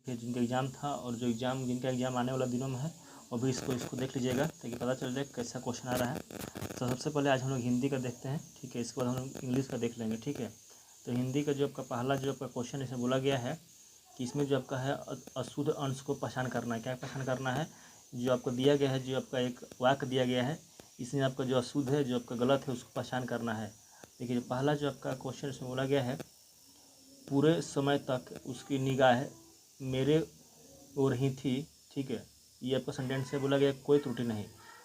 कि जिनका एग्ज़ाम था और जिनका एग्ज़ाम आने वाला दिनों में है वो भी इसको देख लीजिएगा ताकि पता चल जाए कैसा क्वेश्चन आ रहा है। तो सबसे पहले आज हम लोग हिंदी का देखते हैं, ठीक है। इसके बाद हम लोग इंग्लिश का देख लेंगे, ठीक है। तो हिंदी का जो आपका पहला जो आपका क्वेश्चन इसमें बोला गया है कि इसमें जो आपका है अशुद्ध अंश को पहचान करना है। क्या पहचान करना है? जो आपको दिया गया है, जो आपका एक वाक्य दिया गया है, इसमें आपका जो अशुद्ध है, जो आपका गलत है, उसको पहचान करना है। देखिए जो पहला जो आपका क्वेश्चन इसमें बोला गया है, पूरे समय तक उसकी निगाह मेरे ओर ही थी, ठीक है। ये आपका सेंटेंस से बोला गया, कोई त्रुटि नहीं।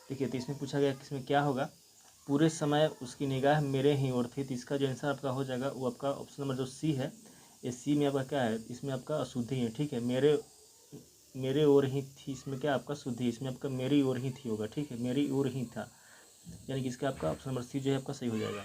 देखिए तो इसमें पूछा गया कि इसमें क्या होगा, पूरे समय उसकी निगाह मेरे ही ओर थी। तो इसका जो आंसर आपका हो जाएगा वो आपका ऑप्शन नंबर जो सी है, ये सी में आपका क्या है, इसमें आपका अशुद्धि है, ठीक है। मेरे ओर ही थी, इसमें क्या आपका शुद्धि, इसमें आपका मेरी ओर ही थी होगा, ठीक है। मेरी ओर ही था, यानी कि इसका आपका ऑप्शन नंबर सी जो है आपका सही हो जाएगा।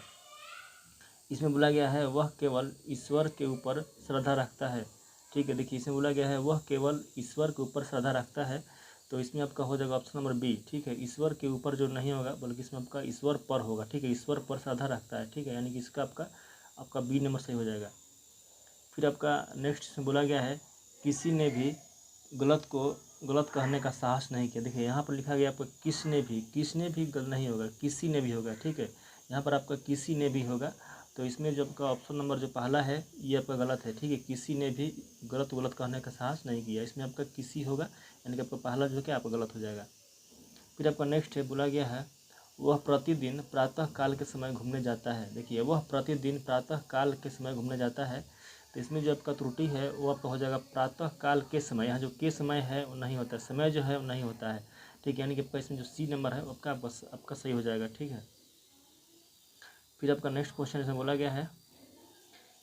इसमें बोला गया है वह केवल ईश्वर के ऊपर श्रद्धा रखता है, ठीक है। देखिए इसमें बोला गया है वह केवल ईश्वर के ऊपर श्रद्धा रखता है, तो इसमें आपका हो जाएगा ऑप्शन नंबर बी, ठीक है। ईश्वर के ऊपर जो नहीं होगा बल्कि इसमें आपका ईश्वर पर होगा, ठीक है। ईश्वर पर श्रद्धा रखता है, ठीक है, यानी कि इसका आपका बी नंबर सही हो जाएगा। फिर आपका नेक्स्ट इसमें बोला गया है किसी ने भी गलत कहने का साहस नहीं किया। देखिए यहाँ पर लिखा गया आपका किसने भी गलत नहीं होगा, किसी ने भी होगा, ठीक है। यहाँ पर आपका किसी ने भी होगा, तो इसमें जो आपका ऑप्शन नंबर जो पहला है ये आपका गलत है, ठीक है। किसी ने भी गलत कहने का साहस नहीं किया, इसमें आपका किसी होगा, यानी कि आपका पहला जो क्या आपका गलत हो जाएगा। फिर आपका नेक्स्ट है बोला गया है वह प्रतिदिन प्रातः काल के समय घूमने जाता है। देखिए वह प्रतिदिन प्रातः काल के समय घूमने जाता है, तो इसमें जो आपका त्रुटि है वो आपका हो जाएगा प्रातः काल के समय। यहाँ जो के समय है वो नहीं होता है, समय जो है वो नहीं होता है, ठीक है। यानी कि आपका इसमें जो सी नंबर है वो आपका सही हो जाएगा, ठीक है। फिर आपका नेक्स्ट क्वेश्चन इसमें बोला गया है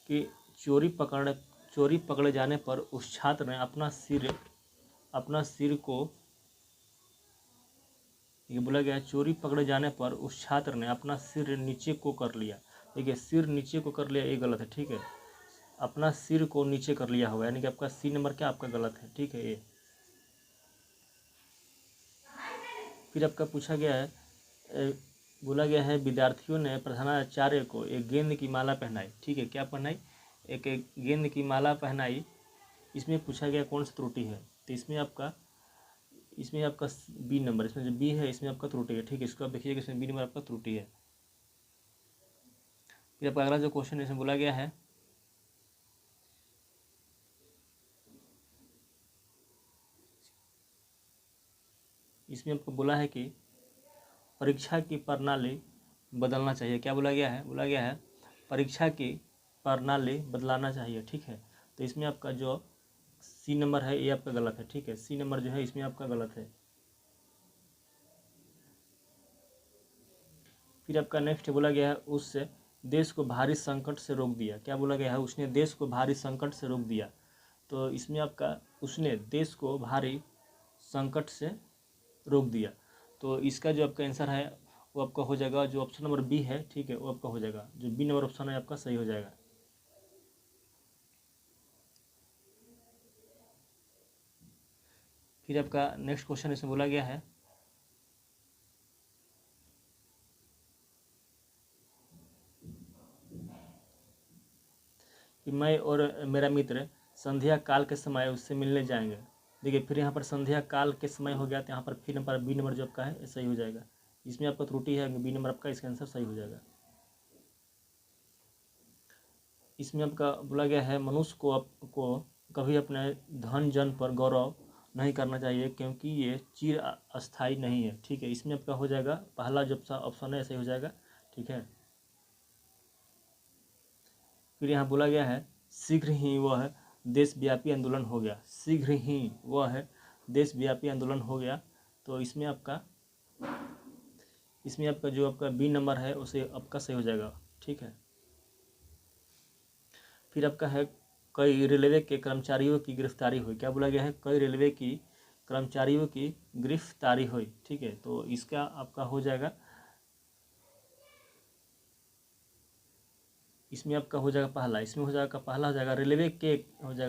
कि चोरी पकड़े जाने पर उस छात्र ने अपना सिर को, ये बोला गया है चोरी पकड़े जाने पर उस छात्र ने अपना सिर नीचे को कर लिया। देखिए सिर नीचे को कर लिया ये गलत है, ठीक है। अपना सिर को नीचे कर लिया होगा, यानी कि आपका सी नंबर क्या आपका गलत है, ठीक है। ये फिर आपका पूछा गया है बोला गया है विद्यार्थियों ने प्रधानाचार्य को एक गेंद की माला पहनाई, ठीक है। क्या पहनाई? एक गेंद की माला पहनाई। इसमें पूछा गया कौन सी त्रुटि है, तो इसमें आपका बी नंबर, इसमें जो बी है इसमें आपका त्रुटि है, ठीक है। इसको आप देखिएगा, इसमें बी नंबर आपका त्रुटि है। फिर आपका अगला जो क्वेश्चन इसमें बोला गया है इसमें आपको बोला है कि परीक्षा की प्रणाली बदलना चाहिए। क्या बोला गया है? बोला गया है परीक्षा की प्रणाली बदलाना चाहिए, ठीक है। तो इसमें आपका जो सी नंबर है ये आपका गलत है, ठीक है। सी नंबर जो है इसमें आपका गलत है। फिर आपका नेक्स्ट बोला गया है उससे देश को भारी संकट से रोक दिया। क्या बोला गया है? उसने देश को भारी संकट से रोक दिया, तो इसमें आपका उसने देश को भारी संकट से रोक दिया, तो इसका जो आपका आंसर है वो आपका हो जाएगा जो ऑप्शन नंबर बी है, ठीक है। वो आपका हो जाएगा, जो बी नंबर ऑप्शन है आपका सही हो जाएगा। फिर आपका नेक्स्ट क्वेश्चन इसमें बोला गया है कि मैं और मेरा मित्र संध्या काल के समय उससे मिलने जाएंगे। देखिए फिर यहाँ पर संध्या काल के समय हो गया, तो यहाँ पर फिर नंबर बी नंबर जो आपका है सही हो जाएगा। इसमें आपका त्रुटि है, बी नंबर आपका, इसका आंसर सही हो जाएगा। इसमें आपका बोला गया है मनुष्य को कभी अपने धन जन पर गौरव नहीं करना चाहिए क्योंकि ये चिर अस्थायी नहीं है, ठीक है। इसमें आपका हो जाएगा पहला जो ऑप्शन है सही हो जाएगा, ठीक है। फिर यहाँ बोला गया है शीघ्र ही वह देशव्यापी आंदोलन हो गया। शीघ्र ही वह देशव्यापी आंदोलन हो गया, तो इसमें आपका जो आपका बी नंबर है उसे आपका सही हो जाएगा, ठीक है। फिर आपका है कई रेलवे के कर्मचारियों की गिरफ्तारी हुई। क्या बोला गया है? कई रेलवे की कर्मचारियों की गिरफ्तारी हुई, ठीक है। तो इसका आपका हो जाएगा, इसमें आपका हो जाएगा पहला, इसमें हो जाएगा पहला हो जाएगा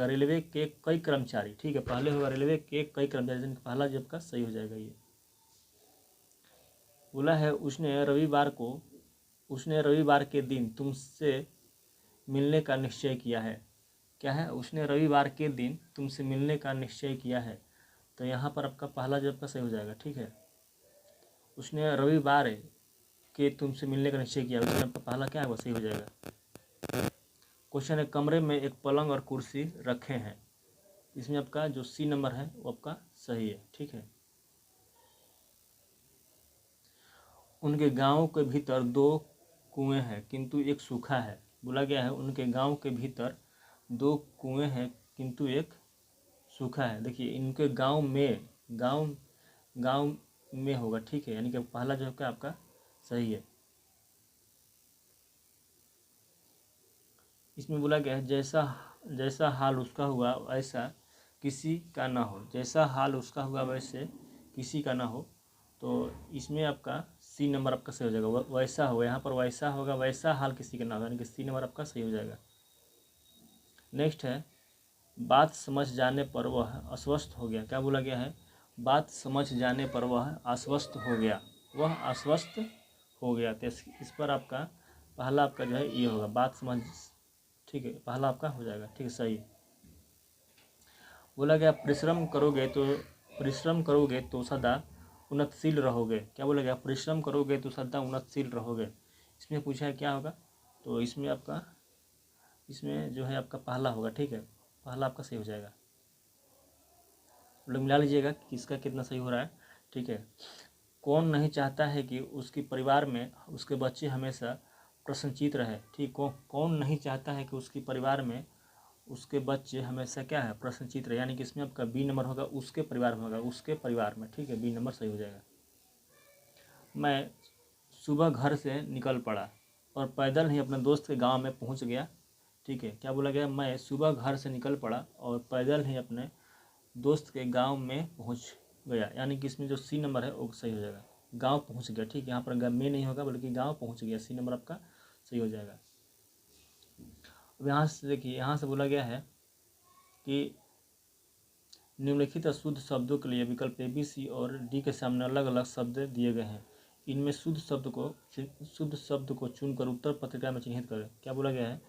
रेलवे के कई कर्मचारी, ठीक है। पहले होगा रेलवे के कई कर्मचारी, जिनका पहला जो आपका सही हो जाएगा। ये बोला है उसने रविवार के दिन तुमसे मिलने का निश्चय किया है। क्या है, उसने रविवार के दिन तुमसे मिलने का निश्चय किया है। तो यहाँ पर आपका पहला जो आपका सही हो जाएगा, ठीक है। उसने रविवार के तुमसे मिलने का निश्चय किया, उसमें आपका पहला क्या है वो सही हो जाएगा। क्वेश्चन है, कमरे में एक पलंग और कुर्सी रखे हैं। इसमें आपका जो सी नंबर है वो आपका सही है, ठीक है। उनके गांव के भीतर 2 कुएं हैं किंतु एक सूखा है। बोला गया है उनके गांव के भीतर 2 कुएं हैं किंतु एक सूखा है। देखिए इनके गांव गांव में होगा, ठीक है, यानी कि पहला जो है आपका सही है। इसमें बोला गया है जैसा जैसा हाल उसका हुआ वैसा किसी का ना हो। जैसा हाल उसका हुआ वैसे किसी का ना हो। तो इसमें आपका सी नंबर आपका सही हो जाएगा। वैसा होगा, यहाँ पर वैसा होगा, वैसा हाल किसी का ना हो, यानी कि सी नंबर आपका सही हो जाएगा। नेक्स्ट है, बात समझ जाने पर वह अस्वस्थ हो गया। क्या बोला गया है, बात समझ जाने पर वह अस्वस्थ हो गया, वह अस्वस्थ हो गया। तो इस पर आपका पहला आपका जो है ये होगा, बात समझ, ठीक है, पहला आपका हो जाएगा, ठीक है, सही। बोला गया परिश्रम करोगे तो सदा उन्नतशील रहोगे। क्या बोला गया, परिश्रम करोगे तो सदा उन्नतशील रहोगे। इसमें पूछा है क्या होगा, तो इसमें जो है आपका पहला होगा, ठीक है, पहला आपका सही हो जाएगा। लोग मिला लीजिएगा कि किसका कितना सही हो रहा है, ठीक है। कौन नहीं चाहता है कि उसके परिवार में उसके बच्चे हमेशा प्रसन्नचित्त रहे, ठीक। कौन नहीं चाहता है कि उसके परिवार में उसके बच्चे हमेशा क्या है, प्रसन्नचित्त रहे, यानी कि इसमें आपका बी नंबर होगा, उसके परिवार में होगा, उसके परिवार में, ठीक है, बी नंबर सही हो जाएगा। मैं सुबह घर से निकल पड़ा और पैदल ही अपने दोस्त के गांव में पहुंच गया, ठीक है। क्या बोला गया, मैं सुबह घर से निकल पड़ा और पैदल ही अपने दोस्त के गांव में पहुंच गया, यानी कि इसमें जो सी नंबर है वो सही हो जाएगा, गांव पहुंच गया, ठीक है। यहाँ पर में नहीं होगा बल्कि गांव पहुंच गया, सी नंबर आपका सही हो जाएगा। अब यहाँ से देखिए, यहाँ से बोला गया है कि निम्नलिखित अशुद्ध शब्दों के लिए विकल्प ए, बी, सी और डी के सामने अलग अलग शब्द दिए गए हैं। इनमें शुद्ध शब्द को चुनकर उत्तर पत्रिका में चिन्हित करें। क्या बोला गया है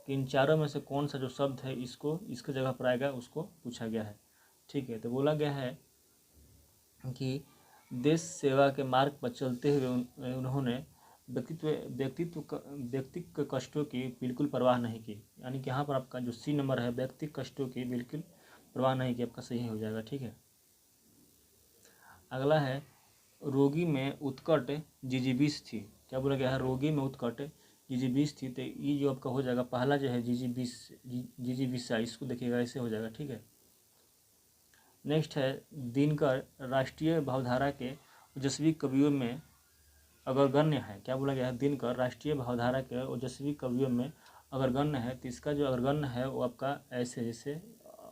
कि इन चारों में से कौन सा जो शब्द है इसको इसके जगह पर आएगा, उसको पूछा गया है, ठीक है। तो बोला गया है कि देश सेवा के मार्ग पर चलते हुए उन्होंने व्यक्तित्व कष्टों की बिल्कुल परवाह नहीं की, यानी कि यहाँ पर आपका जो सी नंबर है व्यक्तित्व कष्टों की बिल्कुल परवाह नहीं की, आपका सही हो जाएगा, ठीक है। अगला है, रोगी में उत्कट जिजीविष थी। क्या बोला गया है, रोगी में उत्कट जिजीविष थी। तो ये जो आपका हो जाएगा पहला जो है जिजीविषा, इसको देखिएगा ऐसे हो जाएगा, ठीक है। नेक्स्ट है, दिनकर राष्ट्रीय भावधारा के ओजस्वी कवियों में अग्रगण्य है। क्या बोला गया है, दिनकर राष्ट्रीय भावधारा के ओजस्वी कवियों में अग्रगण्य है। तो इसका जो अग्रगण्य है वो आपका ऐसे, जैसे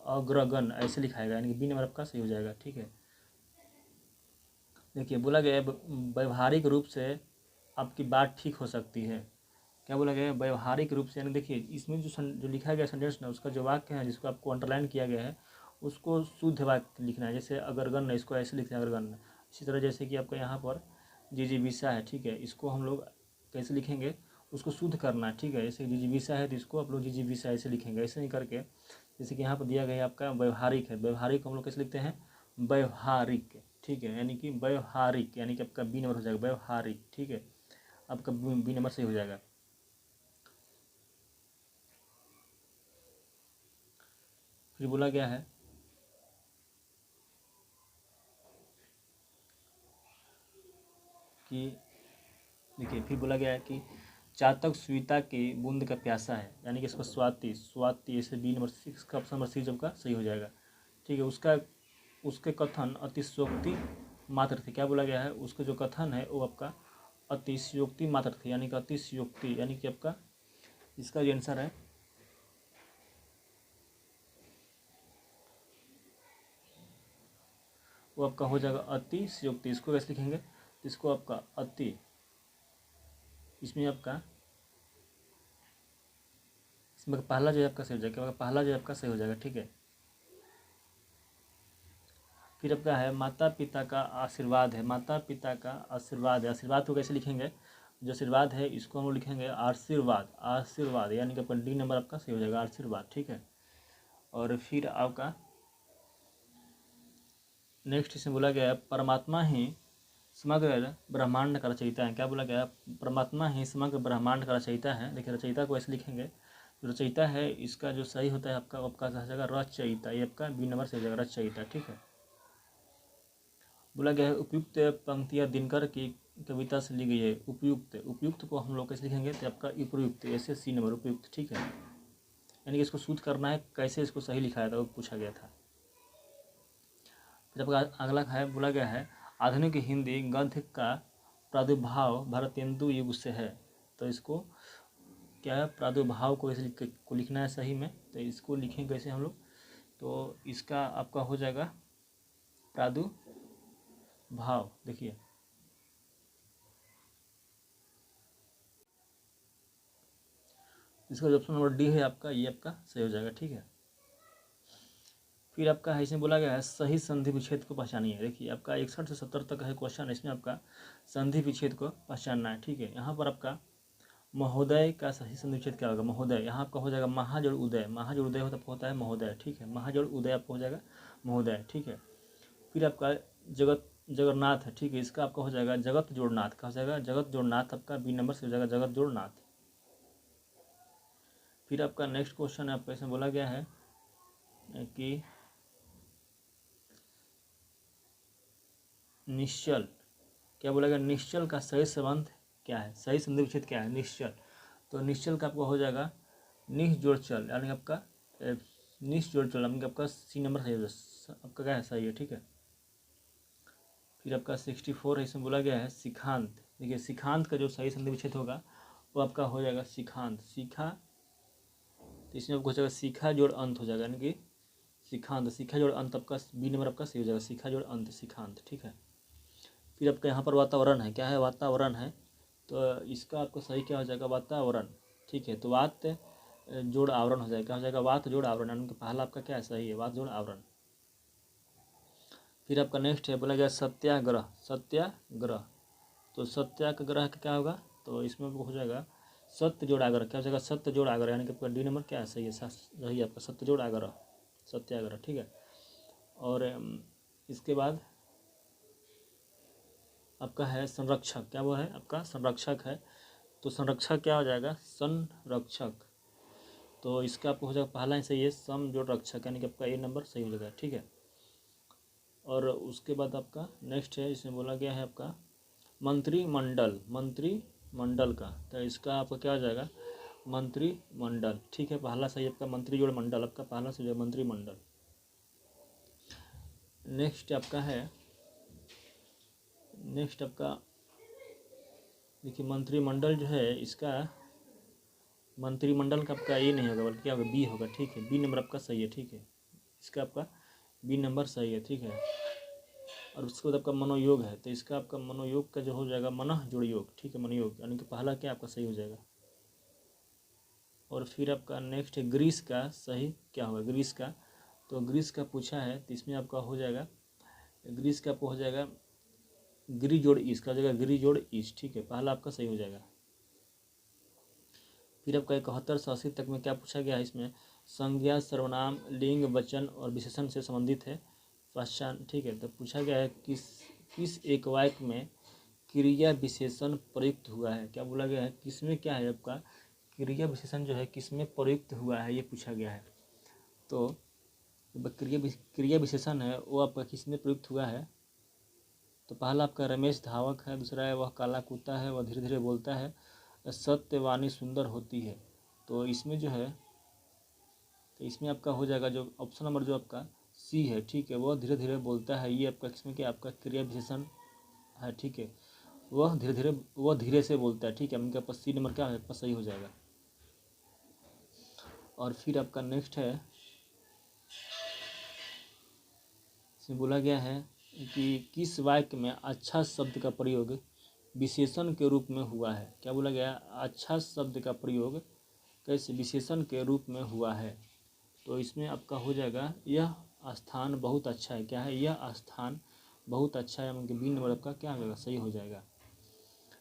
अग्रगण्य ऐसे लिखाएगा, यानी कि बी नंबर आपका सही हो जाएगा, ठीक है। देखिए बोला गया है व्यवहारिक रूप से आपकी बात ठीक हो सकती है। क्या बोला गया है, व्यवहारिक रूप से, यानी देखिए इसमें जो लिखा गया सेंटेंस ना, उसका जो वाक्य है जिसको आपको अंडरलाइन किया गया है उसको शुद्ध वाक्य लिखना है। जैसे अग्रगण्य, इसको ऐसे लिखना है अग्रगण्य। इसी तरह जैसे कि आपका यहाँ पर जिजीविषा है, ठीक है, इसको हम लोग कैसे लिखेंगे, उसको शुद्ध करना है, ठीक है। जैसे जिजीविषा है तो इसको आप लोग जिजीविषा ऐसे लिखेंगे, ऐसे नहीं करके। जैसे कि यहाँ पर दिया गया है आपका व्यवहारिक है, व्यवहारिक हम लोग कैसे लिखते हैं, व्यवहारिक, ठीक है, यानी कि व्यवहारिक, यानी कि आपका बी नंबर हो जाएगा, व्यवहारिक, ठीक है, आपका बी नंबर सही हो जाएगा। फिर बोला गया है कि देखिए, फिर बोला गया है कि चातक स्वीता की बूंद का प्यासा है, यानी कि इसका स्वाति ऐसे बी नंबर 6 का ऑप्शन नंबर 6 का सही हो जाएगा, ठीक है। उसके कथन अतिशयोक्ति मात्र थे। क्या बोला गया है, उसके जो कथन है वो आपका अतिशयोक्ति मात्र थे, यानी कि अतिशयोक्ति, यानी कि आपका इसका जो आंसर है वो आपका हो जाएगा अतिशयोक्ति। इसको कैसे लिखेंगे, इसको आपका इसमें पहला जो है आपका सही हो जाएगा, पहला जो है आपका सही हो जाएगा, ठीक है। फिर आपका है माता पिता का आशीर्वाद है, माता पिता का आशीर्वाद है। आशीर्वाद को कैसे लिखेंगे, जो आशीर्वाद है इसको हम लिखेंगे आशीर्वाद, यानी कि आपका डी नंबर आपका सही हो जाएगा, आशीर्वाद, ठीक है। और फिर आपका नेक्स्ट इसमें बोला गया है परमात्मा ही समग्र ब्रह्मांड का रचयिता है। क्या बोला गया? परमात्मा ही समग्र ब्रह्मांड का रचयिता है। देखिए रचयिता को ऐसे लिखेंगे, जो रचयिता है इसका जो सही होता है आपका सही जाएगा रचयिता, ये आपका बी नंबर से हो जाएगा रचयिता। ठीक है। बोला गया है उपयुक्त पंक्तियाँ दिनकर की कविता से ली गई है। उपयुक्त को हम लोग कैसे लिखेंगे? तो आपका उपयुक्त, ऐसे सी नंबर उपयुक्त। ठीक है, यानी कि इसको शुद्ध करना है, कैसे इसको सही लिखाया था वो पूछा गया था। फिर आपका अगला है, बोला गया है आधुनिक हिंदी गद्य का प्रादुर्भाव भारतेंदु युग से है। तो इसको क्या है? प्रादुर्भाव को ऐसे को लिखना है सही में। तो इसको लिखेंगे कैसे हम लोग? तो इसका आपका हो जाएगा प्रादुर्भाव। देखिए इसका जो ऑप्शन नंबर डी है आपका, ये आपका सही हो जाएगा। ठीक है। फिर आपका है इसमें बोला गया है सही संधि विच्छेद को पहचानिए। देखिए आपका 61 से 70 तक है क्वेश्चन, इसमें आपका संधि विच्छेद को पहचानना है। ठीक है। यहाँ पर आपका महोदय का सही संधि विच्छेद क्या होगा? महोदय, यहाँ आपका हो जाएगा महाजोड़ उदय। महाजोड़ उदय होता है महोदय। ठीक है, महाजोड़ उदय आपका हो जाएगा महोदय। ठीक है। फिर आपका जगन्नाथ है। ठीक है, इसका आपका हो जाएगा जगत जोड़नाथ का हो जाएगा जगत जोड़नाथ, आपका बी नंबर से हो जाएगा जगत जोड़नाथ। फिर आपका नेक्स्ट क्वेश्चन है, आपका इसमें बोला गया है कि निश्चल, क्या बोला गया? निश्चल का सही संबंध क्या है? सही संधि विच्छेद क्या है? निश्चल। तो निश्चल का आपका हो जाएगा निश जोड़ चल, यानी आपका निश जोड़ चल, यानी आपका सी नंबर सही है, आपका क्या है? सही है। ठीक है। फिर आपका 64 है, इसमें बोला गया है शिखांत। देखिए शिखांत का जो सही संधि विच्छेद होगा वो आपका हो जाएगा शिखांत। सीखा, तो इसमें आपको हो जाएगा सीखा जोड़ अंत हो जाएगा, यानी कि शिखांत। सीखा जोड़ अंत आपका बी नंबर आपका सही हो जाएगा, सीखा जोड़ अंत शिखांत। ठीक है। फिर आपका यहाँ पर वातावरण है। क्या है? वातावरण है। तो इसका आपको सही क्या हो जाएगा? वातावरण। ठीक है। तो वात जोड़ आवरण हो जाएगा। क्या हो जाएगा? वात जोड़ आवरण, यानी कि पहला आपका क्या है? सही है, वात जोड़ आवरण। फिर आपका नेक्स्ट है, बोला गया सत्याग्रह। सत्याग्रह, तो सत्याग्रह का क्या होगा? तो इसमें हो जाएगा सत्य जोड़ आग्रह। क्या हो जाएगा? सत्य जोड़ आग्रह, यानी कि आपका डी नंबर क्या है? सही है, सही है आपका सत्य जोड़ आग्रह, सत्याग्रह। ठीक है। और इसके बाद आपका है संरक्षक। क्या वो है? आपका संरक्षक है। तो संरक्षक क्या हो जाएगा? संरक्षक। तो इसका आपको हो जाएगा पहला ही सही है, सम जोड़ रक्षक, यानी कि आपका ए नंबर सही हो जाएगा। ठीक है। और उसके बाद आपका नेक्स्ट है, इसमें बोला गया है आपका मंत्रिमंडल। मंत्रिमंडल का, तो इसका आपका क्या हो जाएगा? मंत्रिमंडल। ठीक है, पहला सही आपका मंत्री जोड़ मंडल, आपका पहला सही है मंत्रिमंडल। नेक्स्ट आपका देखिए मंत्रिमंडल जो है, इसका मंत्रिमंडल का आपका ए नहीं होगा, बल्कि क्या होगा? बी होगा। ठीक है, बी नंबर आपका सही है। ठीक है, इसका आपका बी नंबर सही है। ठीक है। और उसके बाद आपका मनोयोग है, तो इसका आपका मनोयोग का जो हो जाएगा मनः जोड़ योग। ठीक है, मनोयोग, यानी कि पहला क्या आपका सही हो जाएगा। और फिर आपका नेक्स्ट है ग्रीस का सही क्या होगा? ग्रीस का, तो ग्रीस का पूछा है, तो इसमें आपका हो जाएगा ग्रीस का आपको हो जाएगा गिरी जोड़ ईस का हो जाएगा गिरी जोड़ ईस। ठीक है, पहला आपका सही हो जाएगा। फिर आपका 71 से 80 तक में क्या पूछा गया है? इसमें संज्ञा सर्वनाम लिंग वचन और विशेषण से संबंधित है पहचान। ठीक है, तो पूछा गया है किस एक वाक्य में क्रिया विशेषण प्रयुक्त हुआ है। क्या बोला गया है? किसमें क्या है आपका क्रिया विशेषण जो है किसमें प्रयुक्त हुआ है, ये पूछा गया है। तो क्रिया विशेषण है वो आपका किसमें प्रयुक्त हुआ है? तो पहला आपका रमेश धावक है, दूसरा है वह काला कुत्ता है, वह धीरे धीरे बोलता है, सत्यवाणी सुंदर होती है। तो इसमें जो है, तो इसमें आपका हो जाएगा जो ऑप्शन नंबर जो आपका सी है। ठीक है, वह धीरे धीरे बोलता है, ये आपका इसमें क्या आपका क्रिया विशेषण है। ठीक है, वह धीरे से बोलता है। ठीक है, उनके पास सी नंबर क्या है? आपका सही हो जाएगा। और फिर आपका नेक्स्ट है, इसमें बोला गया है कि किस वाक्य में अच्छा शब्द का प्रयोग विशेषण के रूप में हुआ है। क्या बोला गया? अच्छा शब्द का प्रयोग कैसे विशेषण के रूप में हुआ है। तो इसमें आपका हो जाएगा यह स्थान बहुत अच्छा है। क्या है? यह स्थान बहुत अच्छा है, मतलब बी नंबर आपका क्या होगा? सही हो जाएगा।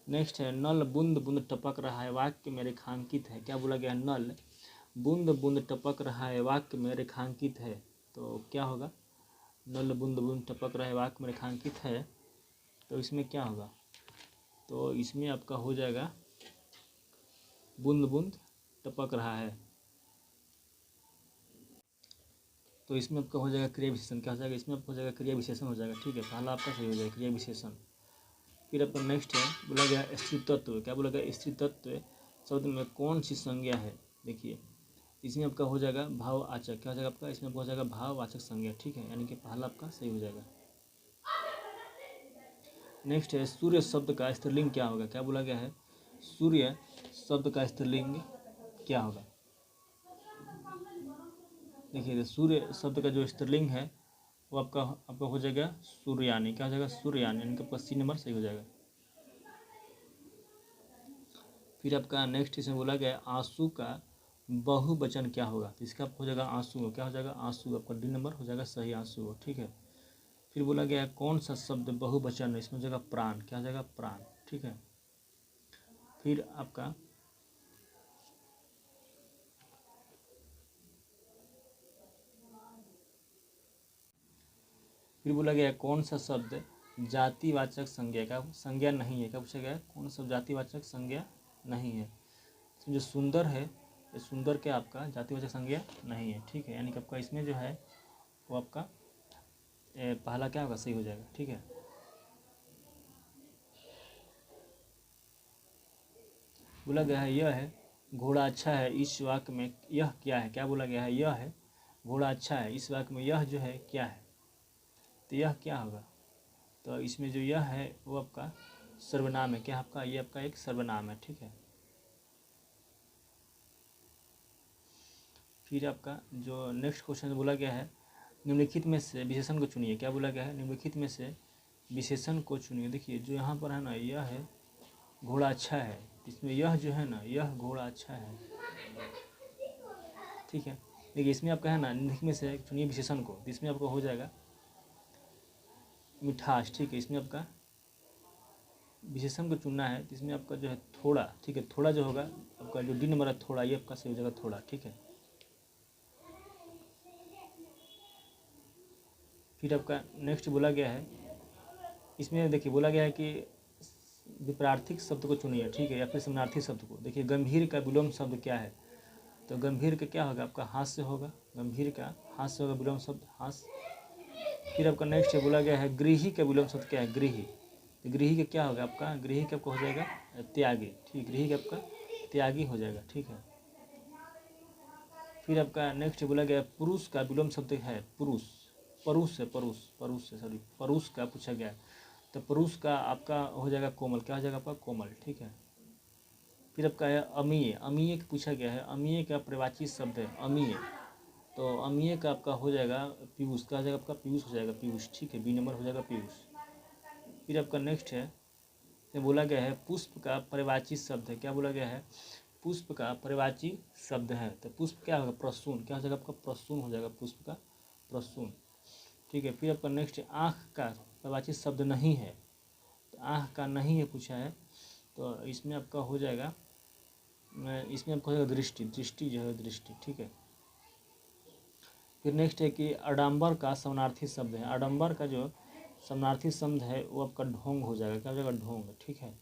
नेक्स्ट है नल बूंद बूंद टपक रहा है, वाक्य में रेखांकित है। क्या बोला गया? नल बूंद बूंद टपक रहा है वाक्य में रेखांकित है, तो क्या होगा? नल बूंद बूंद टपक रहा है वाक्य में रेखांकित है, तो इसमें क्या होगा? तो इसमें आपका हो जाएगा बूंद बूंद टपक रहा है, तो इसमें आपका हो जाएगा क्रिया विशेषण। क्या हो जाएगा? इसमें आपका हो जाएगा क्रिया विशेषण हो जाएगा। ठीक है, पहला आपका सही हो जाएगा क्रिया विशेषण। फिर आपका नेक्स्ट है, बोला गया स्त्री तत्व। क्या बोला गया? स्त्री तत्व शब्द में कौन सी संज्ञा है? देखिए इसमें आपका हो जाएगा भाववाचक। क्या हो जाएगा आपका? इसमें आपका हो जाएगा भाववाचक संज्ञा। ठीक है, यानी कि पहला आपका सही हो जाएगा। नेक्स्ट है सूर्य शब्द का स्त्रीलिंग क्या होगा? क्या बोला गया है? सूर्य शब्द का स्त्रीलिंग क्या होगा? देखिए सूर्य शब्द का जो स्त्रीलिंग है वो आपका हो जाएगा सूर्यानी। क्या हो जाएगा? सूर्यानी, यानी कि आपका सी नंबर सही हो जाएगा। फिर आपका नेक्स्ट इसमें बोला गया आंसू का बहुवचन क्या होगा? तो इसका हो जाएगा आंसू। क्या हो जाएगा? आंसू। आपका डी नंबर हो जाएगा सही, आंसू। ठीक है, फिर बोला गया कौन सा शब्द बहुवचन है? इसमें हो जाएगा प्राण। क्या हो जाएगा? प्राण। ठीक है, फिर आपका फिर बोला गया कौन सा शब्द जातिवाचक संज्ञा का संज्ञा नहीं है? क्या पूछा गया? कौन सा जातिवाचक संज्ञा नहीं है? इसमें जो सुंदर है, ये सुंदर क्या आपका जातिवाचक संज्ञा नहीं है। ठीक है, यानी कि आपका इसमें जो है वो आपका पहला क्या होगा? सही हो जाएगा। ठीक है, बोला गया है यह है घोड़ा अच्छा है, इस वाक्य में यह क्या है? क्या बोला गया है? यह है घोड़ा अच्छा है, इस वाक्य में यह जो है क्या है? तो यह क्या होगा? तो इसमें जो यह है वो आपका सर्वनाम है। क्या आपका? ये आपका एक सर्वनाम है। ठीक है, फिर आपका जो नेक्स्ट क्वेश्चन बोला गया है निम्नलिखित में से विशेषण को चुनिए। क्या बोला गया है? निम्नलिखित में से विशेषण को चुनिए। देखिए जो यहाँ पर है ना, यह है घोड़ा अच्छा है, इसमें यह जो है ना, यह घोड़ा अच्छा है। ठीक है, देखिए इसमें आपका है ना निम्नलिखित में से चुनिए विशेषण को, तो इसमें आपको हो जाएगा मिठास। ठीक है, इसमें आपका विशेषण को चुनना है, तो इसमें आपका जो है थोड़ा। ठीक है, थोड़ा जो होगा आपका जो डी नंबर है थोड़ा, ये आपका सही हो जाएगा थोड़ा। ठीक है, फिर आपका नेक्स्ट बोला गया है, इसमें देखिए बोला गया है कि विपरार्थिक शब्द को चुनिए। ठीक है, या फिर समानार्थी शब्द को। देखिए गंभीर का विलोम शब्द क्या है? तो गंभीर का क्या होगा? आपका हास्य होगा। गंभीर का हास्य होगा, विलोम शब्द हास्य। फिर आपका नेक्स्ट बोला गया है गृही का विलोम शब्द क्या है? गृही। तो गृही का क्या होगा? आपका गृही का आपका हो जाएगा त्यागी। ठीक, गृही का आपका त्यागी हो जाएगा। ठीक है, फिर आपका नेक्स्ट बोला गया पुरुष का विलोम शब्द है पुरुष। परुष से सॉरी परुष का पूछा गया, तो पुरुष का आपका हो जाएगा कोमल। क्या हो जाएगा आपका? कोमल। ठीक है, फिर आपका है अमीय। अमीय का पूछा गया है, अमीय का प्रवाची शब्द है अमीय, तो अमीय का आपका हो जाएगा पीयूष। क्या हो जाएगा आपका? पीयूष हो जाएगा, पीयूष। ठीक है, बी नंबर हो जाएगा पीयूष। फिर आपका नेक्स्ट है तो बोला गया है पुष्प का परिवाची शब्द है। क्या बोला गया है? पुष्प का परिवाची शब्द है, तो पुष्प क्या होगा? प्रसून। क्या हो जाएगा आपका? प्रसून हो जाएगा, पुष्प का प्रसून। ठीक है, फिर आपका नेक्स्ट आँख का परिवाची शब्द नहीं है, तो आँख का नहीं है पूछा है, तो इसमें आपका हो जाएगा इसमें आपका हो जाएगा दृष्टि। दृष्टि जो है दृष्टि। ठीक है, फिर नेक्स्ट है कि आडंबर का समानार्थी शब्द है। आडंबर का जो समानार्थी शब्द है वो आपका ढोंग हो जाएगा। क्या हो जाएगा? ढोंग। ठीक है,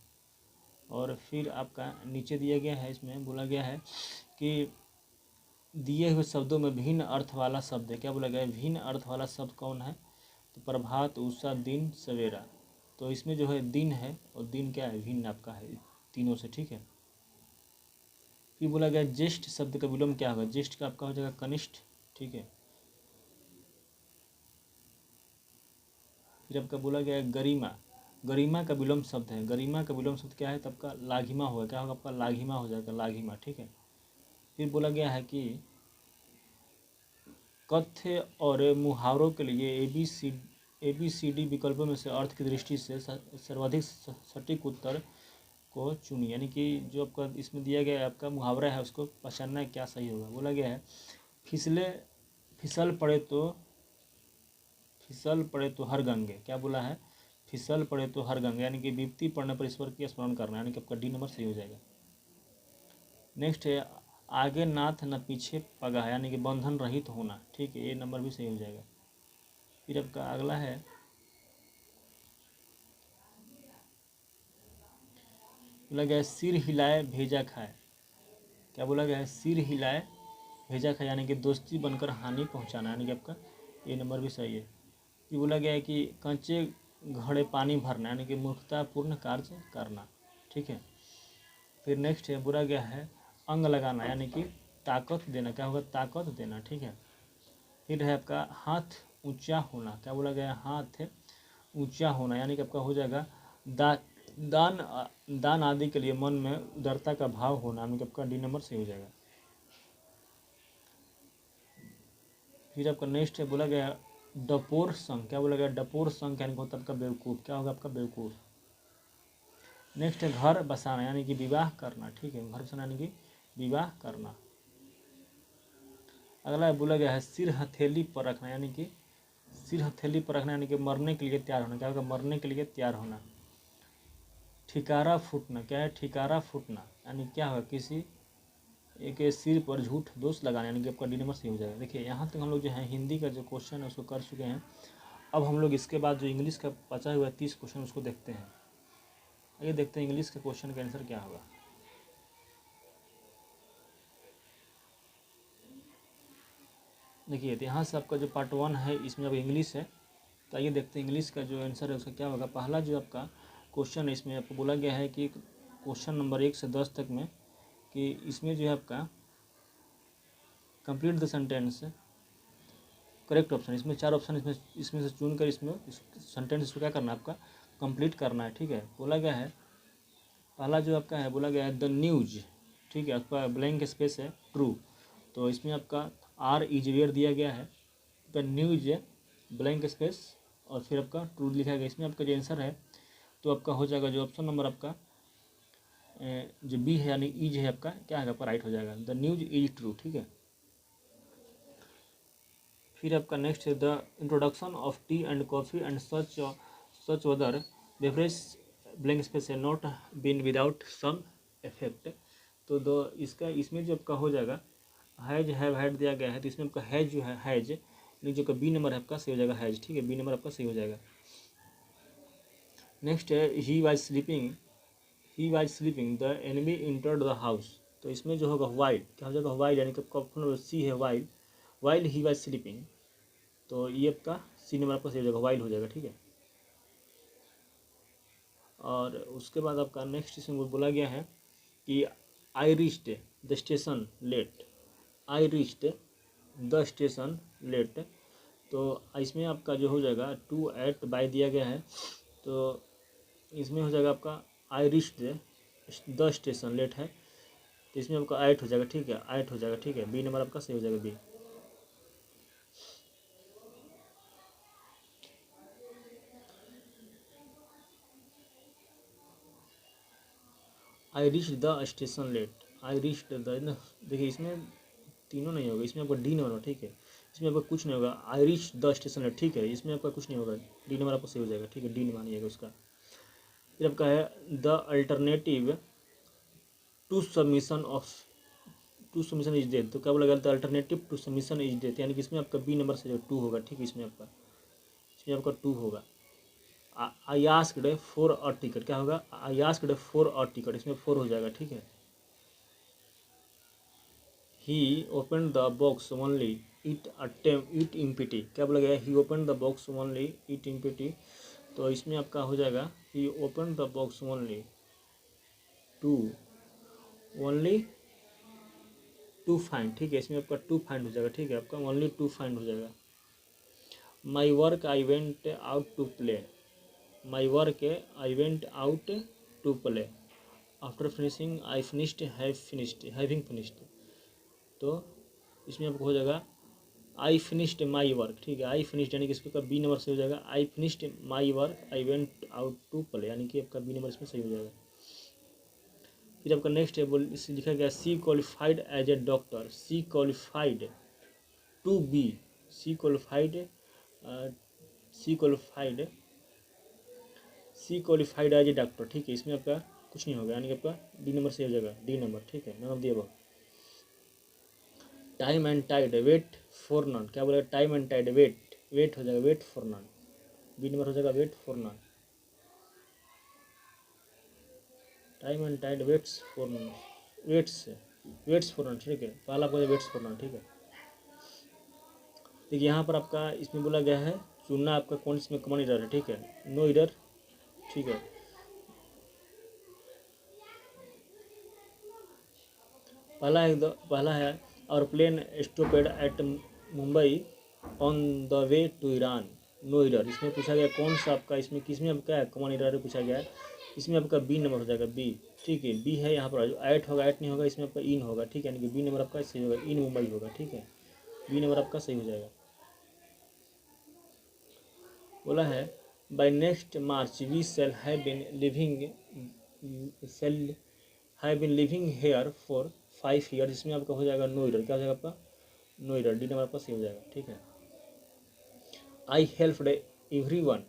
और फिर आपका नीचे दिया गया है, इसमें बोला गया है कि दिए हुए शब्दों में भिन्न अर्थ वाला शब्द है। क्या बोला गया है? भिन्न अर्थ वाला शब्द कौन है? तो प्रभात, उषा, दिन, सवेरा। तो इसमें जो है दिन है, और दिन क्या है? भिन्न आपका है तीनों से। ठीक है, फिर बोला गया ज्येष्ठ शब्द का विलोम क्या होगा? ज्येष्ठ का आपका हो जाएगा कनिष्ठ। ठीक है, फिर आपका बोला गया है गरिमा। गरिमा का विलोम शब्द है। गरिमा का विलोम शब्द क्या है? तो आपका लाघिमा होगा। क्या होगा आपका? लाघिमा हो जाएगा, लाघिमा। ठीक है, फिर बोला गया है कि कथ्य और मुहावरों के लिए ABCD विकल्पों में से अर्थ की दृष्टि से सर्वाधिक सटीक उत्तर को चुनिए। यानी कि जो आपका इसमें दिया गया है आपका मुहावरा है, उसको पहचानना है क्या सही होगा। बोला गया है फिसल पड़े तो हर गंगे। क्या बोला है? फिसल पड़े तो हर गंगे, यानी कि विपत्ति पड़ने पर ईश्वर की स्मरण करना, यानी कि आपका डी नंबर सही हो जाएगा। नेक्स्ट है आगे नाथ न पीछे पगा, यानी कि बंधन रहित होना, ठीक है, ये नंबर भी सही हो जाएगा। फिर आपका अगला है, बोला गया है सिर हिलाए भेजा खाए। क्या बोला गया है? सिर हिलाए भेजा खाए, यानी कि दोस्ती बनकर हानि पहुंचाना, यानी कि आपका ये नंबर भी सही है। फिर बोला गया है कि कंचे घड़े पानी भरना, यानी कि मूर्खतापूर्ण कार्य करना, ठीक है। फिर नेक्स्ट है, बोला गया है अंग लगाना, यानी कि ताकत देना, क्या होगा? ताकत देना, ठीक है। फिर है आपका हाथ ऊंचा होना, क्या बोला गया है? हाथ ऊंचा होना, यानी कि आपका हो जाएगा दा दान दान आदि के लिए मन में उदारता का भाव होना, यानी कि आपका डी नंबर सही हो जाएगा। फिर आपका नेक्स्ट है, बोला गया डपोर संघ, क्या बोला गया? डपोर संघ यानी कि होता है आपका बेवकूफ़, क्या होगा? आपका बेवकूफ़। नेक्स्ट है घर बसाना, यानी कि विवाह करना, ठीक है, घर बसाना यानी कि विवाह करना। अगला बोला गया है सिर हथेली पर रखना, यानी कि सिर हथेली पर रखना, यानी कि मरने के लिए तैयार होना, क्या होगा? मरने के लिए तैयार होना। ठिकारा फूटना, क्या है? ठिकारा फूटना, यानी क्या होगा? किसी एक सिर पर झूठ दोष लगाना, यानी कि आपका डी नंबर सही हो जाएगा। देखिए यहाँ तक हम लोग जो है हिंदी का जो क्वेश्चन है उसको कर चुके हैं। अब हम लोग इसके बाद जो इंग्लिश का बचा हुआ है 30 क्वेश्चन उसको देखते हैं। आइए देखते हैं इंग्लिश के क्वेश्चन का आंसर क्या होगा। देखिए तो यहाँ से आपका जो पार्ट 1 है इसमें अब इंग्लिश है, तो आइए देखते हैं इंग्लिश का जो आंसर है उसका क्या होगा। पहला जो आपका क्वेश्चन है इसमें आपको बोला गया है कि क्वेश्चन नंबर 1 से 10 तक में कि इसमें जो है आपका complete the sentence correct option, इसमें 4 ऑप्शन इसमें से चुन कर इसमें सेंटेंस इसको क्या करना है? आपका कंप्लीट करना है, ठीक है। बोला गया है पहला जो आपका है, बोला गया है द न्यूज, ठीक है, आपका ब्लैंक स्पेस है ट्रू, तो इसमें आपका आर इज वेयर दिया गया है, द न्यूज ब्लैंक स्पेस और फिर आपका ट्रू लिखा गया। इसमें आपका जो आंसर है तो आपका हो जाएगा जो ऑप्शन नंबर आपका जो बी है यानी इज है आपका क्या है? आपका राइट हो जाएगा, द न्यूज इज ट्रू, ठीक है। फिर आपका नेक्स्ट है the introduction of tea and coffee and such other beverage blank space है not been without some effect, तो दो इसका इसमें जो आपका हो जाएगा हैज हैव हैड दिया गया है, तो इसमें आपका हैज जो है हैज यानी जो का बी नंबर है आपका सही हो जाएगा हैज, ठीक है, बी नंबर आपका सही हो जाएगा। नेक्स्ट है he was sleeping the enemy entered the house, तो इसमें जो होगा वाइल, क्या हो जाएगा? वाइल, यानी कि आपका सी है वाइल ही वाज स्लीपिंग, तो ये आपका सी नंबर आपका सही हो जाएगा, वाइल हो जाएगा, ठीक है। और उसके बाद आपका नेक्स्ट इसमें बोला गया है कि I reached the station late, I reached the station late, तो इसमें आपका जो हो जाएगा टू एट बाई दिया गया है, तो इसमें हो जाएगा आपका I reached the station late है, तो इसमें आपका एट हो जाएगा, ठीक है, एट हो जाएगा, ठीक है, बी नंबर आपका सही हो जाएगा, B. I reach the station late, I reach the, देखिए इसमें तीनों नहीं होगा, इसमें आपका डी नंबर होगा, ठीक है, इसमें आपका कुछ नहीं होगा, I reach the station late, ठीक है, इसमें आपका कुछ नहीं होगा, डी नंबर आपको सही हो जाएगा, ठीक है, डी मानिएगा उसका। फिर आपका है the alternative to submission of to submission is death, तो क्या बोला गया? The alternative to submission is death, यानी कि इसमें आपका बी नंबर से टू होगा, ठीक है, इसमें आपका टू होगा। I asked for a ticket, क्या होगा? I asked for a ticket, इसमें फोर हो जाएगा, ठीक है। He open the box only it empty, क्या बोला गया? He open the box only it empty, तो इसमें आपका हो जाएगा he open the box only to only to find, ठीक है, इसमें आपका टू फाइंड हो जाएगा, ठीक है, आपका ओनली टू फाइंड हो जाएगा। My work I went out to play, my work I went out to play, after finishing I finished having finished, तो इसमें आपको हो जाएगा आई फिनिश्ड माई वर्क, ठीक है, आई फिनिश्ड यानी कि इसका बी नंबर से हो जाएगा, I finished my work I went out to play, यानी कि आपका बी नंबर इसमें सही हो जाएगा। फिर आपका नेक्स्ट है बोल इससे लिखा गया she qualified as a doctor, she qualified to be, she qualified she qualified she qualified as a doctor, ठीक है, इसमें आपका कुछ नहीं होगा, यानी कि आपका डी नंबर सही हो जाएगा, डी नंबर, ठीक है, none of the above. Time and tide wait for none, क्या बोलेगा, time and tide wait, wait हो जाएगा wait for none, B number हो जाएगा wait for none, time and tide waits for none, waits for none, ठीक है, पहला आपका वेट्स फॉर नॉन, ठीक है। देखिए यहाँ पर आपका इसमें बोला गया है चुनना आपका कौन इसमें कॉमन इरर है, ठीक है, नो इरर, ठीक है। पहला है our plane stopped at Mumbai on the way to Iran, no error, इसमें पूछा गया कौन सा आपका, इसमें किसमें आपका है कॉमन इरर पूछा गया है, इसमें आपका बी नंबर हो जाएगा बी, ठीक है, बी है यहाँ पर, ऐट होगा, ऐट नहीं होगा, इसमें आपका इन होगा, ठीक है, यानी कि बी नंबर आपका सही होगा, इन मुंबई होगा, ठीक है, बी नंबर आपका सही हो जाएगा। बोला है by next March we shall have been living here for 5 year, इसमें आपका हो जाएगा नो इरर, क्या हो जाएगा आपका नो इरर, डी नंबर आपका सही हो जाएगा, ठीक है। आई helped everyone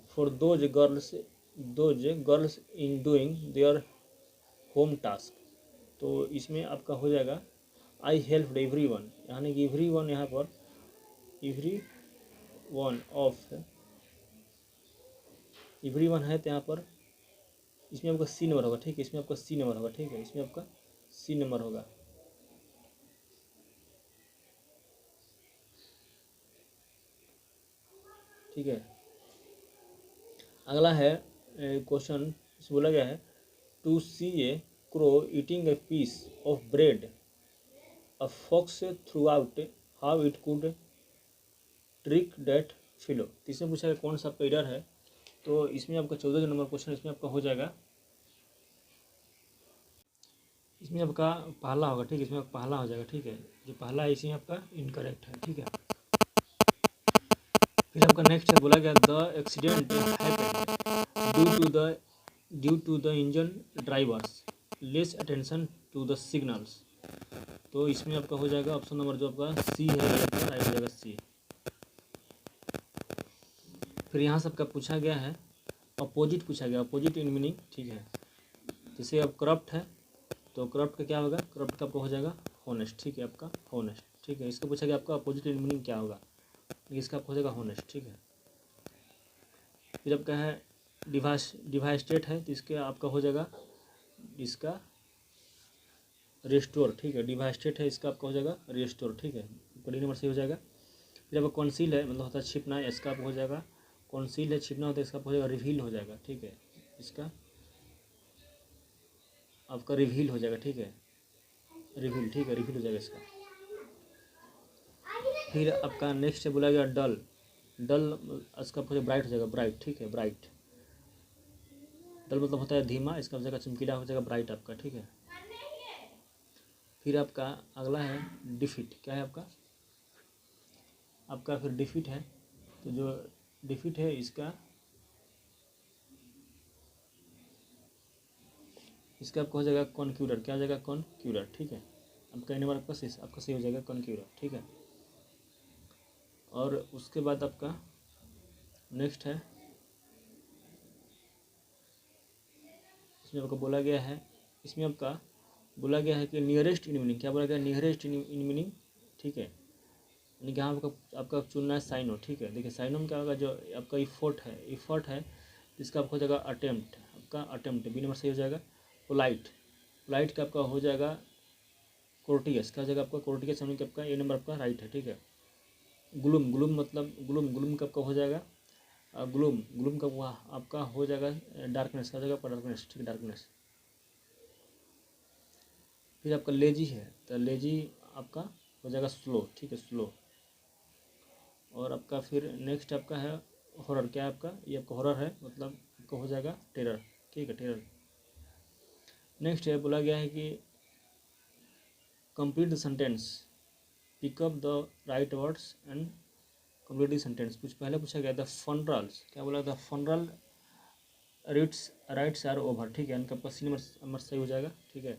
for those girls in doing their home task, तो इसमें आपका हो जाएगा आई हेल्प्ड एवरीवन, यानी कि एवरीवन यहाँ पर एवरीवन है तो यहाँ पर इसमें आपका सी नंबर होगा, ठीक है, इसमें आपका सी नंबर होगा, ठीक है, इसमें आपका सी नंबर होगा। ठीक है, अगला है क्वेश्चन, बोला गया है to see a crow eating a piece of bread a fox through out how it could trick that fellow, तो इसमें पूछा गया कौन सा आपका इरर है, तो इसमें आपका 14 नंबर क्वेश्चन इसमें आपका हो जाएगा, इसमें आपका पहला होगा, ठीक है, इसमें पहला हो जाएगा, ठीक है, जो पहला है इसमें आपका इनकरेक्ट है, ठीक है। फिर आपका नेक्स्ट है बोला गया the accident happened due to the engine drivers less attention to the signals, तो इसमें आपका हो जाएगा ऑप्शन नंबर जो आपका सी है, राइट हो जाएगा सी। फिर यहाँ से आपका पूछा गया है अपोजिट पूछा गया, अपोजिट इन मीनिंग, ठीक है, जैसे अब करप्ट है तो करप्ट का क्या होगा, करप्ट का आपका हो जाएगा होनेस्ट, ठीक है, आपका होनेस्ट, ठीक है, इसको पूछा गया आपका अपोजिट इन मीनिंग क्या होगा, इसका आपका हो जाएगा होनेस्ट, ठीक है। फिर आपका है डिवास्टेट है तो इसके आपका हो जाएगा इसका रेस्टोर, ठीक है, डिवास्टेट है इसका आपका हो जाएगा रेस्टोर, ठीक है, डी नंबर से हो जाएगा। फिर आपका कॉन्सील है मतलब होता है छिपना, इसका आपका हो जाएगा कॉन्सील है छिपना होता है, इसका आपका हो जाएगा रिवील हो जाएगा, ठीक है, इसका आपका रिवील हो जाएगा, ठीक है, रिवील, ठीक है, रिवील हो जाएगा इसका। फिर आपका नेक्स्ट है बोला गया डल, डल इसका आपका ब्राइट हो जाएगा ब्राइट, ठीक है, ब्राइट, डल मतलब होता है धीमा, इसका हो जाएगा चमकीला हो जाएगा ब्राइट आपका, ठीक है। फिर आपका अगला है डिफिट, क्या है आपका फिर डिफिट है, तो जो डिफिट है इसका आपका हो जाएगा कॉन्क्यूरर, क्या हो जाएगा कॉन्क्यूरर, ठीक है, आपका इन नंबर आपका सही हो जाएगा कॉन्क्यूरर, ठीक है। और उसके बाद आपका नेक्स्ट है इसमें आपको बोला गया है, इसमें आपका बोला गया है कि नियरेस्ट इन मीनिंग, क्या बोला गया नियरेस्ट इन मीनिंग, ठीक है, यानी कि यहाँ आपका चुनना है साइनो, ठीक है, देखिए साइनो में क्या होगा, जो आपका इफर्ट है इसका आपका हो जाएगा अटेम्प्ट, आपका अटेम्प्ट बी नंबर सही हो जाएगा। पोलाइट का आपका हो जाएगा कोर्टियस, क्या हो जाएगा आपका कोर्टियस, यानी कि आपका ए नंबर आपका राइट है, ठीक है। ग्लूम मतलब ग्लूम का आपका हो जाएगा ग्लूम का आपका हो जाएगा डार्कनेस, का हो जाएगा आपका डार्कनेस, ठीक है, डार्कनेस। फिर आपका लेजी है तो लेजी आपका हो जाएगा स्लो, ठीक है, स्लो। और आपका फिर नेक्स्ट आपका है हॉरर, क्या है आपका ये आपका हॉरर है मतलब आपका हो जाएगा टेरर, ठीक है, टेरर। नेक्स्ट है बोला गया है कि complete the sentence, pick up the right words and complete the sentence. कुछ पहले पूछा गया था फनरल्स, क्या बोला था फनरल राइट्स आर ओवर, ठीक है, इनका आपका सी नंबर सही हो जाएगा, ठीक है।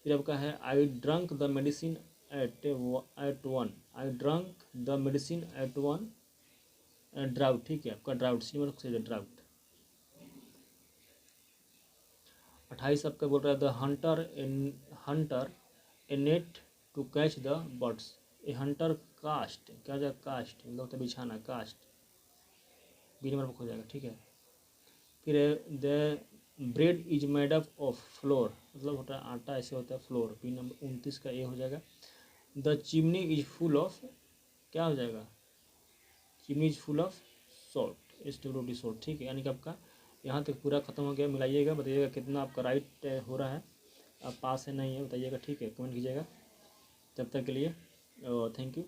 फिर आपका है I drunk the medicine at 1, I drunk the medicine at 1 draught, ठीक है, आपका ड्राउट सी नंबर सही है ड्राउट। 28 आपका बोल रहा है the hunter a net to catch the birds. A hunter cast, क्या हो जाएगा कास्ट, मतलब होता है बिछाना, कास्ट बी नंबर पर हो जाएगा, ठीक है। फिर the bread is made up of floor, मतलब होता है आटा, ऐसे होता है फ्लोर, बी नंबर 29 का ए हो जाएगा। The chimney is full of, क्या हो जाएगा, chimney is full of salt, SWOT, ठीक है। यानी कि आपका यहाँ तक पूरा खत्म हो गया, मिलाइएगा, बताइएगा कितना आपका राइट हो रहा है, आप पास है नहीं है बताइएगा, ठीक है, कमेंट कीजिएगा। तब तक के लिए थैंक यू।